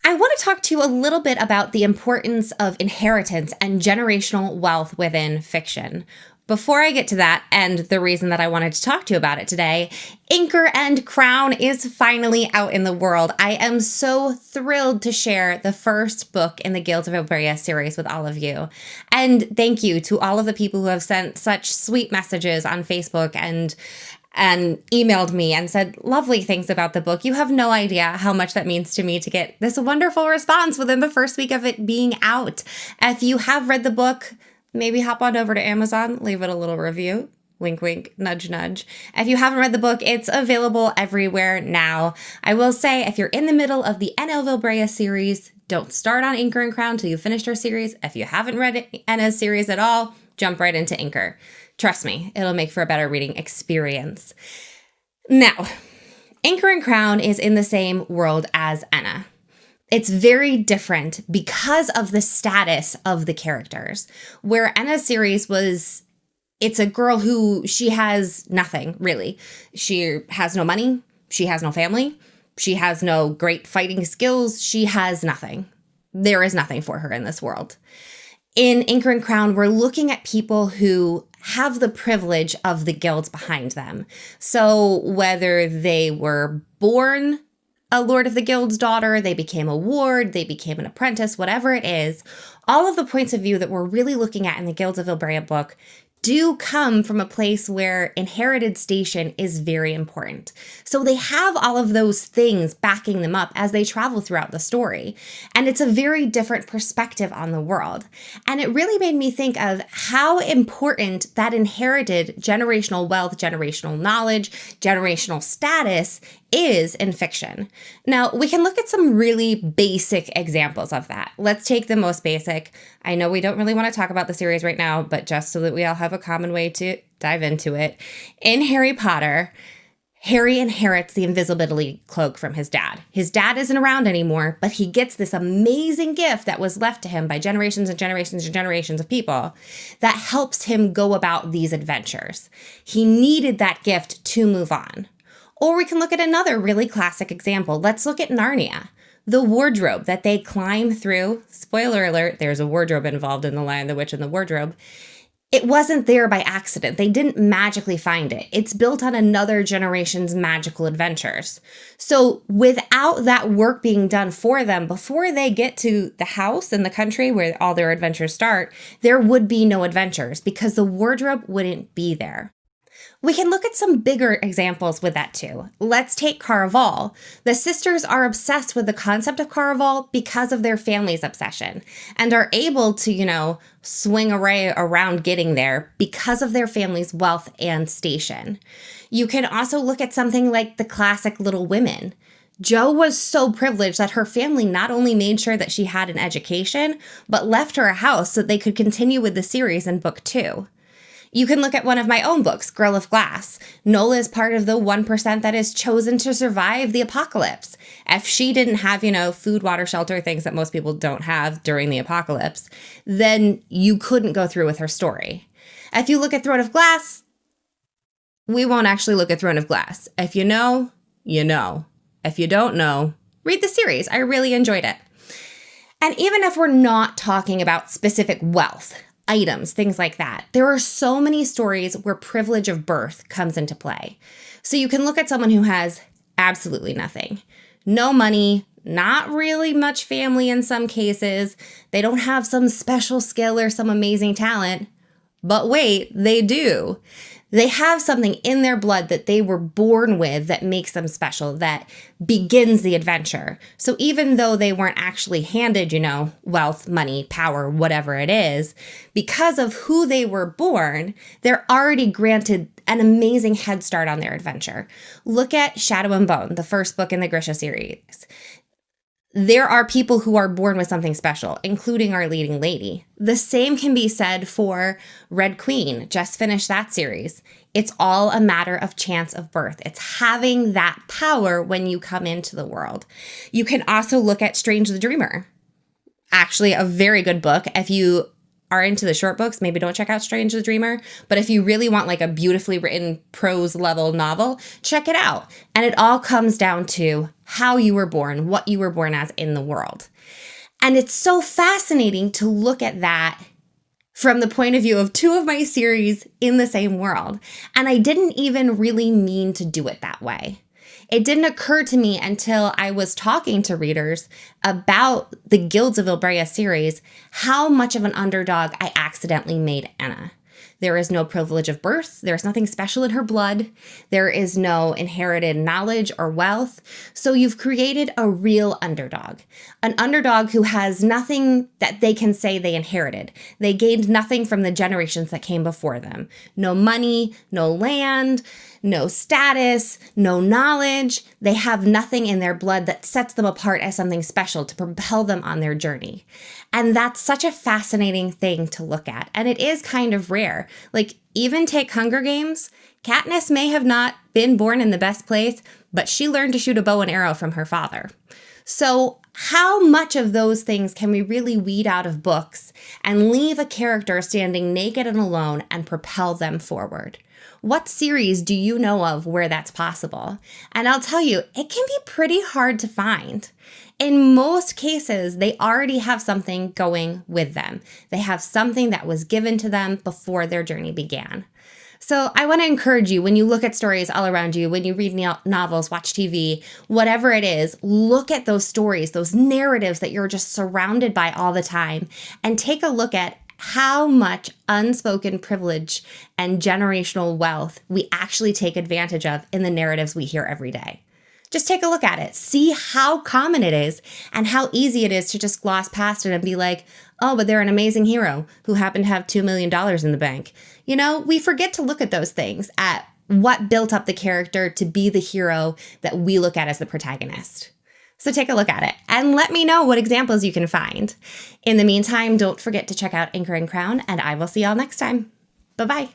I want to talk to you a little bit about the importance of inheritance and generational wealth within fiction. Before I get to that, and the reason that I wanted to talk to you about it today, Anchor and Crown is finally out in the world. I am so thrilled to share the first book in the Guilds of Ilbrea series with all of you. And thank you to all of the people who have sent such sweet messages on Facebook and emailed me and said lovely things about the book. You have no idea how much that means to me to get this wonderful response within the first week of it being out. If you have read the book, maybe hop on over to Amazon, leave it a little review. Wink, wink, nudge, nudge. If you haven't read the book, it's available everywhere now. I will say, if you're in the middle of the Anna of Ilbrea series, don't start on Anchor and Crown till you've finished our series. If you haven't read Anna's series at all, jump right into Anchor. Trust me, it'll make for a better reading experience. Now, Anchor and Crown is in the same world as Anna. It's very different because of the status of the characters. Where Anna's series was, it's a girl who, she has nothing, really. She has no money. She has no family. She has no great fighting skills. She has nothing. There is nothing for her in this world. In Anchor and Crown, we're looking at people who have the privilege of the guilds behind them. So whether they were born a Lord of the Guild's daughter, they became a ward, they became an apprentice, whatever it is, all of the points of view that we're really looking at in the Guilds of Ilbrea book do come from a place where inherited station is very important. So they have all of those things backing them up as they travel throughout the story. And it's a very different perspective on the world. And it really made me think of how important that inherited generational wealth, generational knowledge, generational status is in fiction. Now, we can look at some really basic examples of that. Let's take the most basic. I know we don't really want to talk about the series right now, but just so that we all have a common way to dive into it. In Harry Potter, Harry inherits the invisibility cloak from his dad. His dad isn't around anymore, but he gets this amazing gift that was left to him by generations and generations and generations of people that helps him go about these adventures. He needed that gift to move on. Or we can look at another really classic example. Let's look at Narnia. The wardrobe that they climb through, spoiler alert, there's a wardrobe involved in The Lion, the Witch, and the Wardrobe. It wasn't there by accident. They didn't magically find it. It's built on another generation's magical adventures. So without that work being done for them before they get to the house in the country where all their adventures start, there would be no adventures because the wardrobe wouldn't be there. We can look at some bigger examples with that too. Let's take Caraval. The sisters are obsessed with the concept of Caraval because of their family's obsession and are able to, swing around getting there because of their family's wealth and station. You can also look at something like the classic Little Women. Jo was so privileged that her family not only made sure that she had an education, but left her a house so they could continue with the series in book 2. You can look at one of my own books, Girl of Glass. Nola is part of the 1% that is chosen to survive the apocalypse. If she didn't have, food, water, shelter, things that most people don't have during the apocalypse, then you couldn't go through with her story. If you look at Throne of Glass, we won't actually look at Throne of Glass. If you know, you know. If you don't know, read the series. I really enjoyed it. And even if we're not talking about specific wealth, items, things like that, there are so many stories where privilege of birth comes into play. So you can look at someone who has absolutely nothing, no money, not really much family in some cases. They don't have some special skill or some amazing talent, but wait, they do. They have something in their blood that they were born with that makes them special, that begins the adventure. So even though they weren't actually handed, wealth, money, power, whatever it is, because of who they were born, they're already granted an amazing head start on their adventure. Look at Shadow and Bone, the first book in the Grisha series. There are people who are born with something special, including our leading lady. The same can be said for Red Queen, just finished that series. It's all a matter of chance of birth. It's having that power when you come into the world. You can also look at Strange the Dreamer. Actually, a very good book. If you are into the short books, maybe don't check out Strange the Dreamer. But if you really want like a beautifully written prose level novel, check it out. And it all comes down to how you were born, what you were born as in the world. And it's so fascinating to look at that from the point of view of two of my series in the same world. And I didn't even really mean to do it that way. It didn't occur to me until I was talking to readers about the Guilds of Ilbrea series, how much of an underdog I accidentally made Anna. There is no privilege of birth. There is nothing special in her blood. There is no inherited knowledge or wealth. So you've created a real underdog, an underdog who has nothing that they can say they inherited. They gained nothing from the generations that came before them. No money, no land, no status, no knowledge. They have nothing in their blood that sets them apart as something special to propel them on their journey. And that's such a fascinating thing to look at. And it is kind of rare. Like, even take Hunger Games. Katniss may have not been born in the best place, but she learned to shoot a bow and arrow from her father. So how much of those things can we really weed out of books and leave a character standing naked and alone and propel them forward? What series do you know of where that's possible? And I'll tell you, it can be pretty hard to find. In most cases, they already have something going with them. They have something that was given to them before their journey began. So I want to encourage you, when you look at stories all around you, when you read novels, watch TV, whatever it is, look at those stories, those narratives that you're just surrounded by all the time, and take a look at how much unspoken privilege and generational wealth we actually take advantage of in the narratives we hear every day. Just take a look at it. See how common it is and how easy it is to just gloss past it and be like, oh, but they're an amazing hero who happened to have $2 million in the bank. You know, we forget to look at those things, at what built up the character to be the hero that we look at as the protagonist. So take a look at it and let me know what examples you can find. In the meantime, don't forget to check out Anchor and Crown, and I will see y'all next time. Bye-bye.